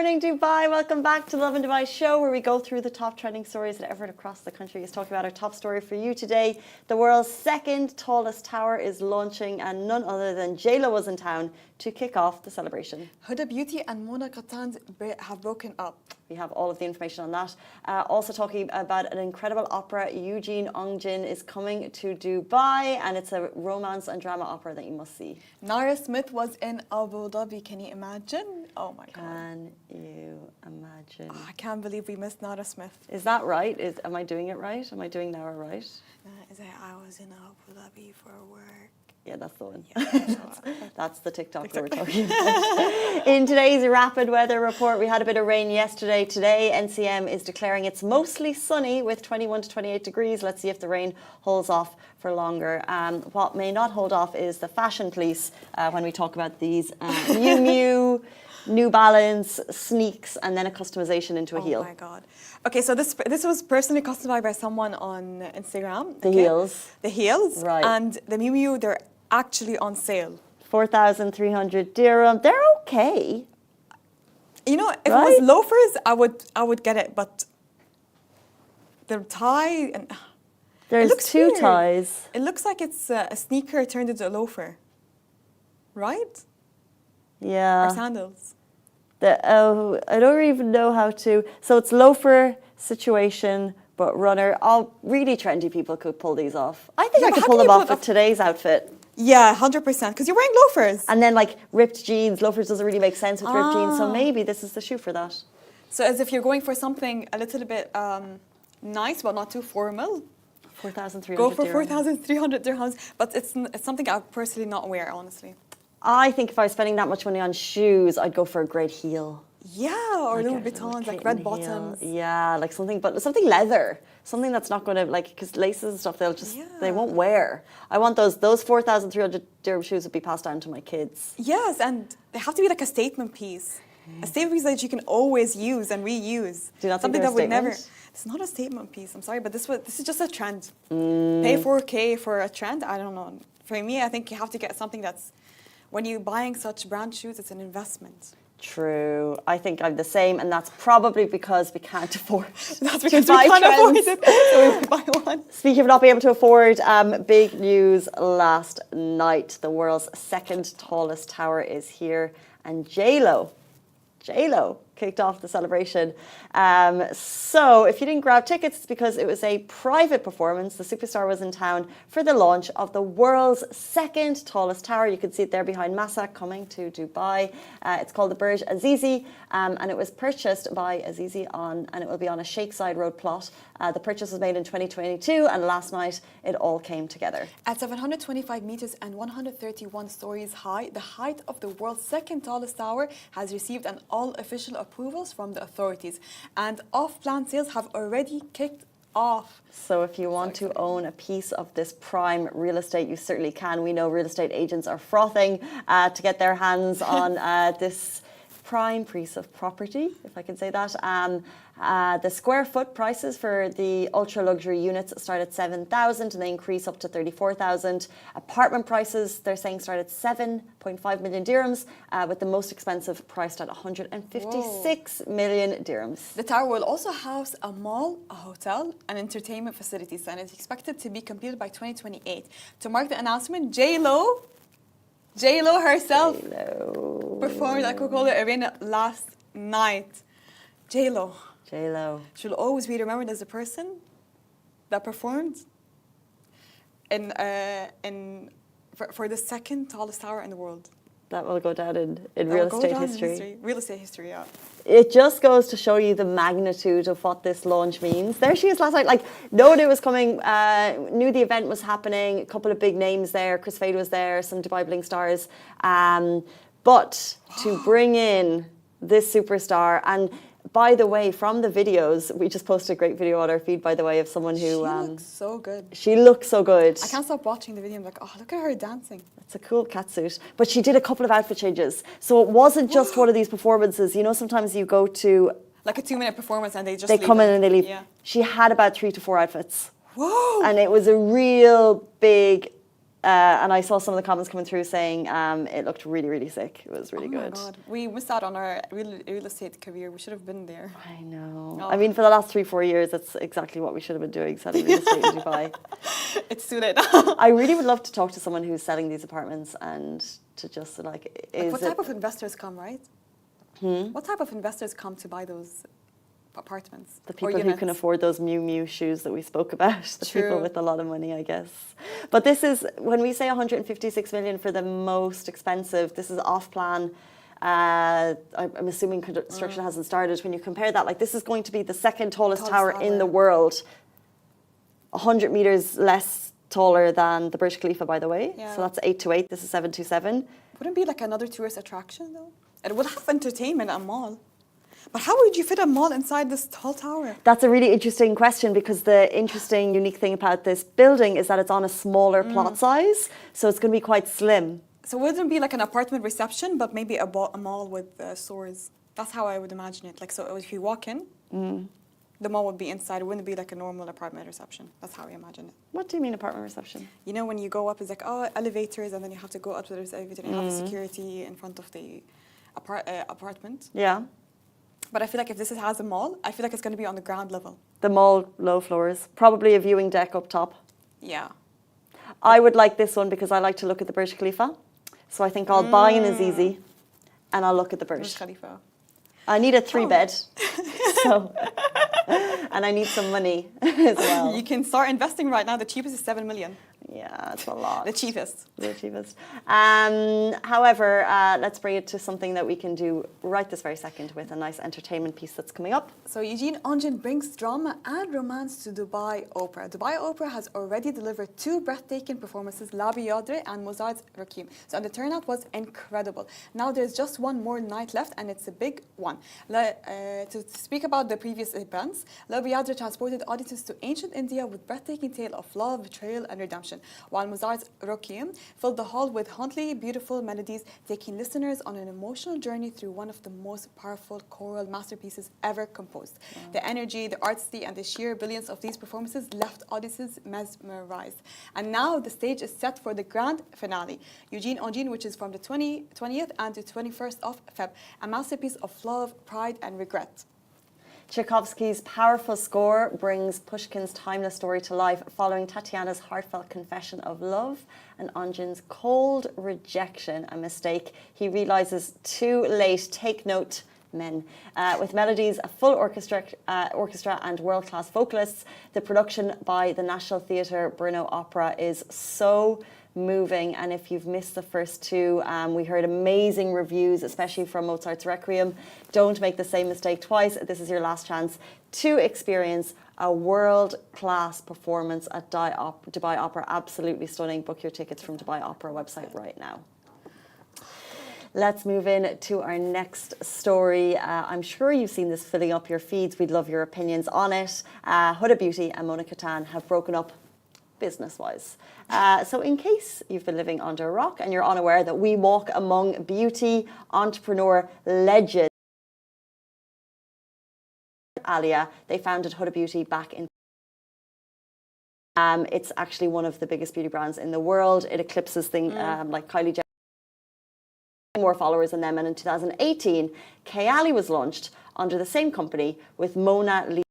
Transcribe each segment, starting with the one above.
morning, Dubai. Welcome back to Lovin Dubai show, where we go through the top trending stories that everyone across the country is talking about. Our top story for you today: the world's second tallest tower is launching, and none other than J-Lo was in town to kick off the celebration. Huda Beauty and Kattan have broken up. We have all of the information on that. Also talking about an incredible opera, Eugene, Onegin, is coming to Dubai, and it's a romance and drama opera that you must see. Nara Smith was in Abu Dhabi. Can you imagine? Oh my God. Can you imagine? Oh, I can't believe we missed Nara Smith. Is that right? Am I doing it right? Am I doing Nara right? I was in Abu Dhabi for work. Yeah, that's the one. Yeah, that's the TikTok that we're talking about. In today's rapid weather report, we had a bit of rain yesterday. Today, NCM is declaring it's mostly sunny with 21 to 28 degrees. Let's see if the rain holds off for longer. What may not hold off is the fashion police when we talk about these Miu Miu, New Balance, sneaks, and then a customization into a heel. Oh my God. Okay, so this was personally customized by someone on Instagram. The heels. The heels. Right. And the Miu Miu, they're actually on sale. 4,300 dirham. They're okay. You know, if it was loafers, I would get it, but the tie and there's two weird. ties. It looks like it's a sneaker turned into a loafer, right? Yeah. Or sandals. I don't even know how to. So it's loafer situation, but runner. All really trendy people could pull these off. I think I could pull them off with today's outfit. Yeah, 100%. Because you're wearing loafers. And then like ripped jeans. Loafers doesn't really make sense with ripped jeans. So maybe this is the shoe for that. So as if you're going for something a little bit nice, but not too formal. 4,300 Go for 4,300 dirhams. But it's something I personally not wear, honestly. I think if I was spending that much money on shoes, I'd go for a great heel. Yeah, or little Vuittons, like red bottoms. Yeah, like something leather. Something that's not going to, like, because laces and stuff, they won't wear. I want those 4,300 dirham shoes would be passed down to my kids. Yes, and they have to be like a statement piece. A statement piece that you can always use and reuse. Do you not think something they're that would never. statement? It's not a statement piece. I'm sorry, but this is just a trend. Pay 4K for a trend. I don't know. For me, I think you have to get something that's. When you're buying such brand shoes, it's an investment. True. I think I'm the same, and that's probably because we can't afford That's because we can't afford it, so we buy one. Speaking of not being able to afford, big news last night. The world's second tallest tower is here, and J-Lo kicked off the celebration. So if you didn't grab tickets, it's because it was a private performance. The superstar was in town for the launch of the world's second tallest tower. You can see it there behind Massa, coming to Dubai. It's called the Burj Azizi, and it was purchased by Azizi and it will be on a Sheikh Zayed Road plot. The purchase was made in 2022, and last night it all came together. At 725 meters and 131 stories high, the height of the world's second tallest tower has received an all-official approvals from the authorities, and off-plan sales have already kicked off. So if you want to own a piece of this prime real estate, you certainly can. We know real estate agents are frothing to get their hands on this prime piece of property, if I can say that. The square foot prices for the ultra luxury units start at 7,000 and they increase up to 34,000. Apartment prices, they're saying, start at 7.5 million dirhams, with the most expensive priced at 156 million dirhams. The tower will also house a mall, a hotel, and entertainment facilities, and it's expected to be completed by 2028. To mark the announcement, J-Lo herself performed at Coca-Cola Arena last night. J-Lo. She'll always be remembered as the person that performed for the second tallest tower in the world. That will go down in real estate history. Real estate history, yeah. It just goes to show you the magnitude of what this launch means. There she is last night. Like, no one knew it was coming, knew the event was happening. A couple of big names there. Chris Fade was there, some Dubai Bling stars. But to bring in this superstar, and by the way, from the videos, we just posted a great video on our feed, by the way, of someone who... She looks so good. She looks so good. I can't stop watching the video. I'm like, oh, look at her dancing. It's a cool catsuit. But she did a couple of outfit changes. So it wasn't just one of these performances. You know, sometimes you go to... Like a 2-minute performance and they come in and they leave. Yeah. She had about 3 to 4 outfits. Whoa! And it was a real big And I saw some of the comments coming through saying it looked really, really sick. It was really good. Oh my God. We missed out on our real estate career. We should have been there. I know. Oh. I mean, for the last 3-4 years, that's exactly what we should have been doing, selling real estate in Dubai. It's too late. I really would love to talk to someone who's selling these apartments and to just What type of investors come, right? What type of investors come to buy those apartments? The people who can afford those Miu Miu shoes that we spoke about. The people with a lot of money, I guess. But this is, when we say 156 million for the most expensive, this is off plan. I'm assuming construction hasn't started. When you compare that, this is going to be the second tallest tower in the world. 100 meters less taller than the Burj Khalifa, by the way. Yeah. So that's 828. This is 727. Wouldn't it be another tourist attraction, though? It would have entertainment at a mall. But how would you fit a mall inside this tall tower? That's a really interesting question, because the interesting, unique thing about this building is that it's on a smaller plot size. So it's going to be quite slim. So it wouldn't be like an apartment reception, but maybe a mall with stores. That's how I would imagine it. So if you walk in, the mall would be inside. It wouldn't be like a normal apartment reception. That's how I imagine it. What do you mean apartment reception? You know, when you go up, it's elevators, and then you have to go up to the elevator, and you have security in front of the apartment. Yeah. But I feel like if this has a mall, I feel like it's going to be on the ground level. The mall, low floors. Probably a viewing deck up top. Yeah. I would like this one because I like to look at the Burj Khalifa. So I think I'll buy in Azizi and I'll look at the Burj Khalifa. I need a 3-bed. So, and I need some money as well. You can start investing right now. The cheapest is 7 million. Yeah, it's a lot. The cheapest. The cheapest. However, let's bring it to something that we can do right this very second with a nice entertainment piece that's coming up. So Eugene Onegin brings drama and romance to Dubai Opera. Dubai Opera has already delivered 2 breathtaking performances, La Biadre and Mozart's Requiem. So the turnout was incredible. Now there's just one more night left, and it's a big one. To speak about the previous events, La Biadre transported audiences to ancient India with breathtaking tale of love, betrayal, and redemption, while Mozart's Requiem filled the hall with hauntingly beautiful melodies, taking listeners on an emotional journey through one of the most powerful choral masterpieces ever composed. Wow. The energy, the artistry, and the sheer brilliance of these performances left audiences mesmerized. And now the stage is set for the grand finale, Eugene Onegin, which is from the 20th and the 21st of Feb, a masterpiece of love, pride, and regret. Tchaikovsky's powerful score brings Pushkin's timeless story to life, following Tatiana's heartfelt confession of love and Ongin's cold rejection, a mistake he realizes too late. Take note, men. With melodies, a full orchestra and world-class vocalists, the production by the National Theatre Brno Opera is so moving. And if you've missed the first 2, we heard amazing reviews, especially from Mozart's Requiem. Don't make the same mistake twice. This is your last chance to experience a world-class performance at Dubai Opera. Absolutely stunning. Book your tickets from Dubai Opera website right now. Let's move in to our next story. I'm sure you've seen this filling up your feeds. We'd love your opinions on it. Huda Beauty and Kattan have broken up business-wise. So in case you've been living under a rock and you're unaware that we walk among beauty entrepreneur legends, Alia, they founded Huda Beauty back in it's actually one of the biggest beauty brands in the world. It eclipses things like Kylie Jenner, more followers than them. And in 2018, Kayali was launched under the same company with Mona Lisa,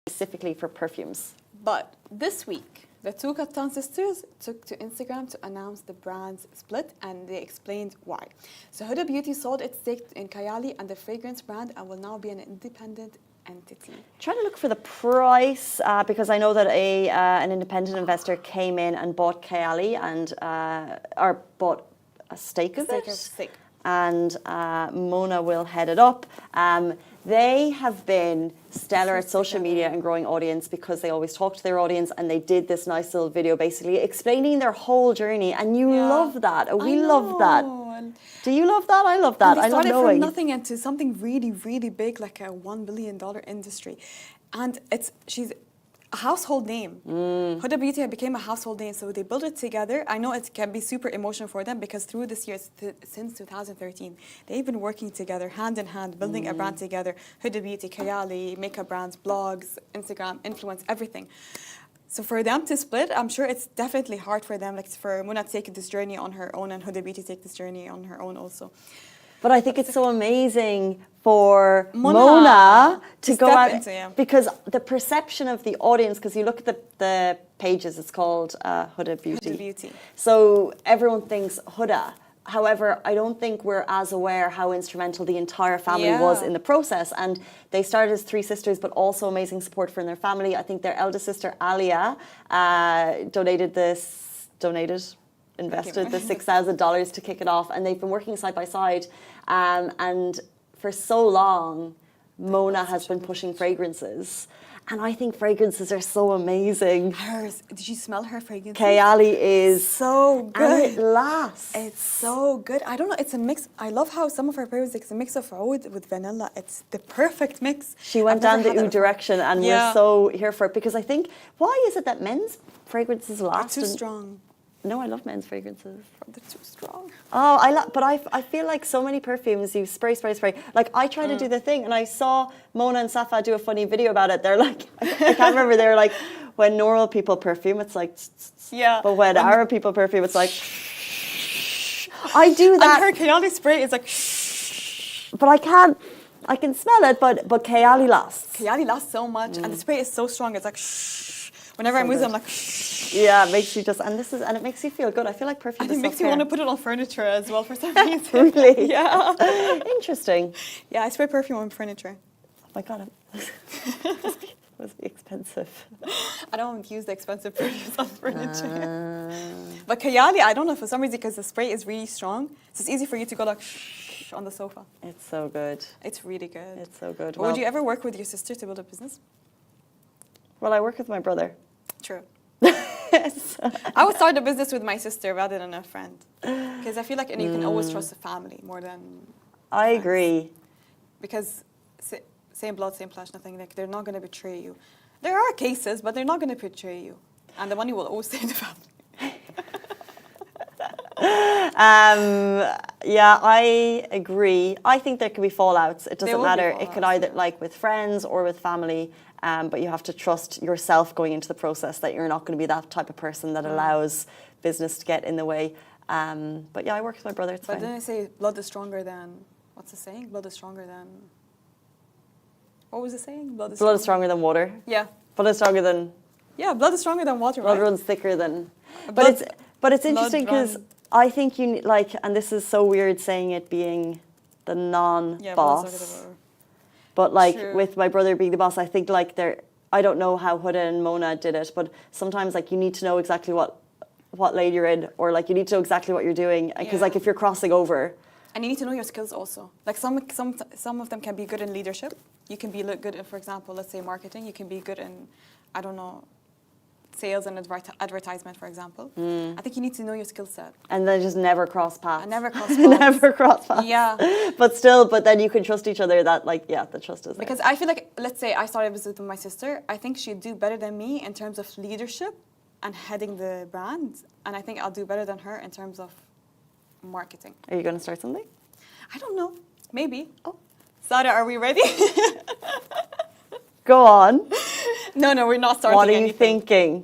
specifically for perfumes. But this week, the 2 Kattan sisters took to Instagram to announce the brand's split, and they explained why. So Huda Beauty sold its stake in Kayali and the fragrance brand and will now be an independent entity. Trying to look for the price because I know that an independent investor came in and bought Kayali and or bought a stake of it. And Mona will head it up. They have been stellar at social media and growing audience because they always talk to their audience, and they did this nice little video basically explaining their whole journey, and you love that. We love that. Do you love that? I love that. And they started from nothing into something really, really big, like a $1 billion industry. And she's a household name. Huda Beauty became a household name, so they built it together. I know it can be super emotional for them because through this year, since 2013, they've been working together, hand in hand, building a brand together. Huda Beauty, Kayali, makeup brands, blogs, Instagram, influence, everything. So for them to split, I'm sure it's definitely hard for them, like for Mona to take this journey on her own and Huda to take this journey on her own also. But I think it's so amazing for Mona Mona to to go step out into, yeah. because the perception of the audience, because you look at the pages, it's called Huda Beauty. Huda Beauty. So everyone thinks Huda. However, I don't think we're as aware how instrumental the entire family was in the process. And they started as 3 sisters, but also amazing support from their family. I think their eldest sister, Alia, invested the $6,000 to kick it off. And they've been working side by side. And for so long, Mona has been pushing fragrances. And I think fragrances are so amazing. Hers, did you smell her fragrance? Kayali is so good. And it lasts. It's so good. I don't know, it's a mix. I love how some of her fragrances, it's a mix of oud with vanilla. It's the perfect mix. She went down the oud direction and we're so here for it. Because I think, why is it that men's fragrances last? They're too strong. No, I love men's fragrances. They're too strong. Oh, but I feel like so many perfumes, you spray. Like, I try to do the thing, and I saw Mona and Safa do a funny video about it. They're like, I can't remember, they were like, when normal people perfume, it's like, yeah. But when Arab people perfume, it's like, I do that. And her Kayali spray is like, but I can smell it, but Kayali lasts. Kayali lasts so much, and the spray is so strong, it's like, whenever I move it, I'm like, yeah, it makes you just, and it makes you feel good. I feel like perfume. And it makes you want to put it on furniture as well for some reason. Really? Yeah. Interesting. Yeah, I spray perfume on furniture. Oh my God, it must be expensive. I don't use the expensive perfumes on furniture. But Kayali, I don't know, for some reason, because the spray is really strong, so it's easy for you to go like on the sofa. It's so good. It's really good. It's so good. Well, would you ever work with your sister to build a business? Well, I work with my brother. True. I would start a business with my sister rather than a friend, because I feel like you can always trust a family more than I friends. agree. Because same blood, same flesh, nothing, like they're not going to betray you. There are cases, but they're not going to betray you, and the money will always stay in the family. Yeah, I agree. I think there can be fallouts. It doesn't matter. It could either like with friends or with family. But you have to trust yourself going into the process that you're not going to be that type of person that allows business to get in the way. But yeah, I work with my brother. It's fine. But then I say blood is stronger than, what's the saying? Blood is stronger than, what was the saying? Blood is stronger than water. Yeah. Blood is stronger than... Yeah, blood is stronger than water, Blood right? runs thicker than... But it's interesting because I think you like, and this is so weird saying it being the non-boss. But like with my brother being the boss, I think like I don't know how Huda and Mona did it, but sometimes like you need to know exactly what lane you're in, or like you need to know exactly what you're doing, because like if you're crossing over. And you need to know your skills also. Like some of them can be good in leadership. You can be good in, for example, let's say marketing. You can be good in, I don't know, sales and advertisement, for example. I think you need to know your skill set. And then just never cross paths. Never cross paths. Never cross paths. Yeah. But then you can trust each other that like, yeah, the trust is there. Because I feel like, let's say I started a business with my sister, I think she'd do better than me in terms of leadership and heading the brand. And I think I'll do better than her in terms of marketing. Are you going to start something? I don't know. Maybe. Oh. Sarah, are we ready? Go on. No, we're not starting What are you anything. thinking?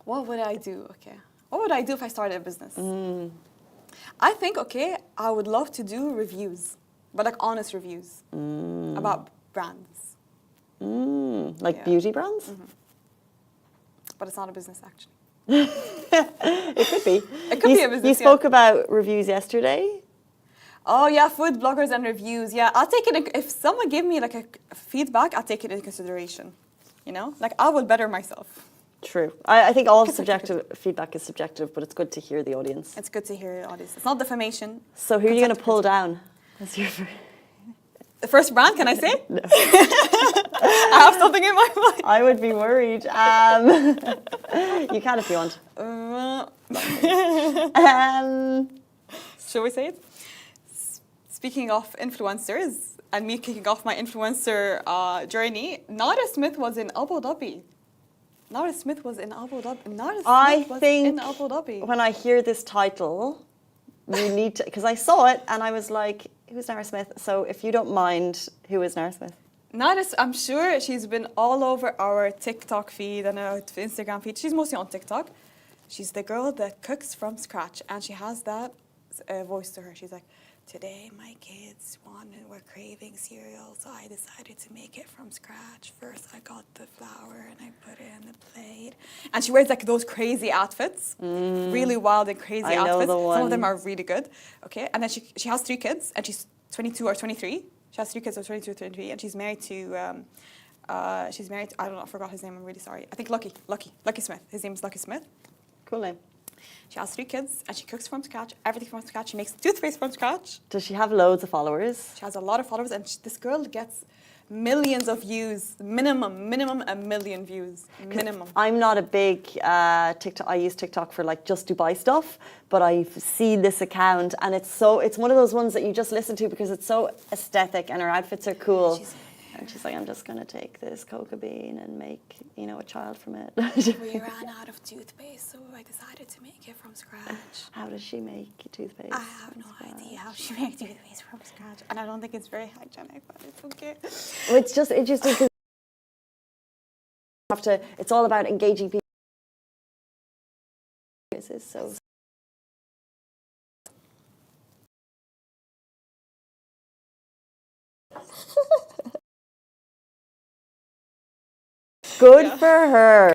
What would I do? Okay. What would I do if I started a business? I think, okay, I would love to do reviews, but like honest reviews about brands. Like beauty brands? But it's not a business, actually. It could be. It could be a business. You spoke about reviews yesterday. Oh yeah, food bloggers and reviews. Yeah, I'll take it. If someone gave me like a feedback, I'll take it into consideration. You know, like I will better myself. True. I think all subjective feedback is subjective, but it's good to hear the audience. It's good to hear the audience. It's not defamation. So who are you going to pull down? That's your the first brand, can I say? No. I have something in my mind. I would be worried. You can if you want. Shall we say it? Speaking of influencers and me kicking off my influencer journey, Nara Smith was in Abu Dhabi. Nara Smith was in Abu Dhabi. I think when I hear this title, you need to, because I saw it and I was like, who's Nara Smith? So if you don't mind, who is Nara Smith? Nara's, I'm sure she's been all over our TikTok feed and our Instagram feed. She's mostly on TikTok. She's the girl that cooks from scratch, and she has that voice to her. She's like, today my kids were craving cereal, so I decided to make it from scratch. First I got the flour and I put it in the plate. And she wears like those crazy outfits, really wild and crazy I know outfits. the one. Some of them are really good. Okay, and then she has 3 kids, and she's 22 or 23. She has 3 kids, or 22 or 23, and she's married to, I don't know, I forgot his name, I'm really sorry. I think Lucky Smith. His name is Lucky Smith. Cool name. She has 3 kids, and she cooks from scratch, everything from scratch. She makes toothpaste from scratch. Does she have loads of followers? She has a lot of followers, and this girl gets millions of views, minimum 1 million views, minimum. I'm not a big TikTok. I use TikTok for like just Dubai stuff, but I've seen this account, and it's one of those ones that you just listen to because it's so aesthetic and her outfits are cool. And she's like, I'm just going to take this cocoa bean and make, a child from it. We ran out of toothpaste, so I decided to make it from scratch. How does she make toothpaste? I have no idea how she makes toothpaste from scratch. And I don't think it's very hygienic, but it's okay. Well, it's just interesting because it's all about engaging people. This is so... Good for her.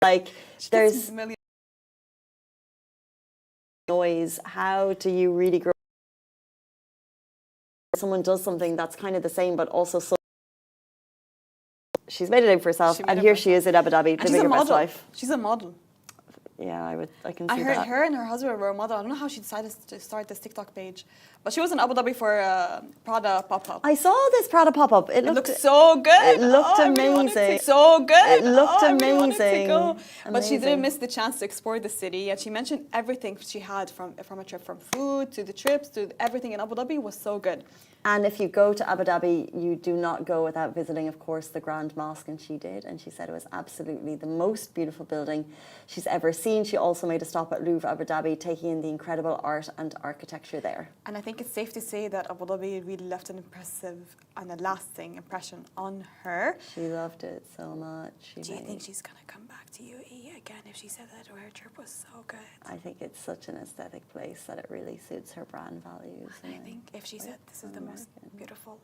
Like, there's noise. How do you really grow? Someone does something that's kind of the same, but also so. She's made it in for herself, and here she is in Abu Dhabi, living her best life. She's a model. Yeah, I can see that. Her and her husband were a model. I don't know how she decided to start this TikTok page, but she was in Abu Dhabi for Prada pop-up. I saw this Prada pop-up. It looked so good. It looked amazing. So good. It looked amazing. But she didn't miss the chance to explore the city, and she mentioned everything she had from a trip, from food to the trips to everything in Abu Dhabi was so good. And if you go to Abu Dhabi, you do not go without visiting, of course, the Grand Mosque, and she did. And she said it was absolutely the most beautiful building she's ever seen. She also made a stop at Louvre Abu Dhabi, taking in the incredible art and architecture there. And I think it's safe to say that Abu Dhabi really left an impressive and a lasting impression on her. She loved it so much. Do you think she's going to come back to UAE again if she said that her trip was so good? I think it's such an aesthetic place that it really suits her brand values. I think if she said this is the most beautiful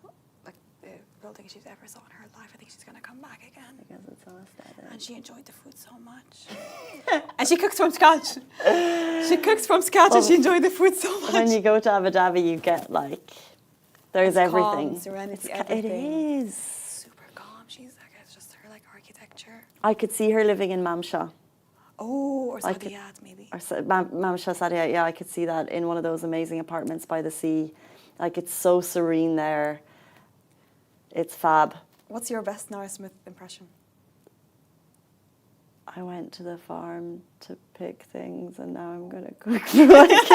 building she's ever saw in her life, I think she's going to come back again. Because it's so aesthetic. And she enjoyed the food so much. And she cooks from scratch. She cooks from scratch and she enjoyed the food so much. When you go to Abu Dhabi, you get there's everything. Calm, serenity, everything. It is. Super calm. She's it's just her architecture. I could see her living in Mamsha. Oh, or Sadiyat maybe. Or Mamsha Sadiyat, yeah, I could see that in one of those amazing apartments by the sea. It's so serene there. It's fab. What's your best Nara Smith impression? I went to the farm to pick things, and now I'm going to cook for my kids.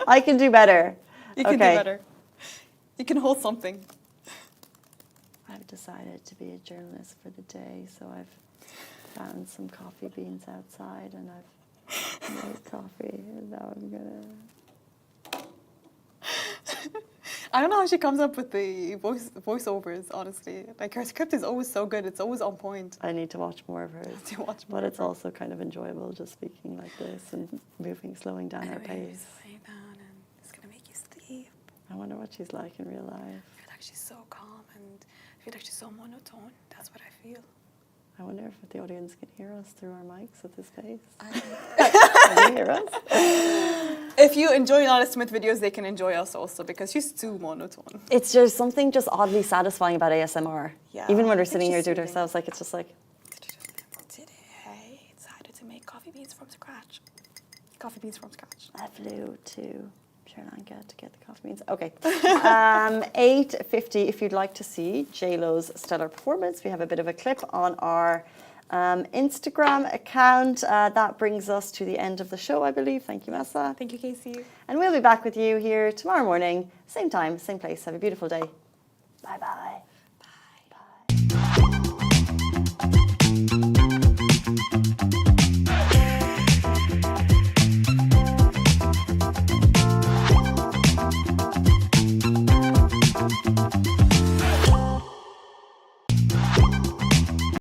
I can do better. You can do better. You can hold something. I've decided to be a journalist for the day, so I've found some coffee beans outside, and I've made coffee, and now I'm going to... I don't know how she comes up with the voiceovers, honestly. Her script is always so good. It's always on point. I need to watch more of hers. But it's also kind of enjoyable just speaking like this and slowing down her pace. Slowing down, and it's going to make you sleep. I wonder what she's like in real life. I feel like she's so calm, and I feel like she's so monotone. That's what I feel. I wonder if the audience can hear us through our mics at this pace. Can you hear us? If you enjoy Nara Smith videos, they can enjoy us also because she's too monotone. It's just something just oddly satisfying about ASMR. Yeah, even when we're sitting here doing it ourselves, it's just like... Today, I decided to make coffee beans from scratch. Coffee beans from scratch. I flew to Sri Lanka to get the coffee beans. Okay. 8:50 if you'd like to see JLo's stellar performance. We have a bit of a clip on our Instagram account. That brings us to the end of the show, I believe. Thank you, Massa. Thank you, Casey. And we'll be back with you here tomorrow morning, same time, same place. Have a beautiful day. Bye-bye.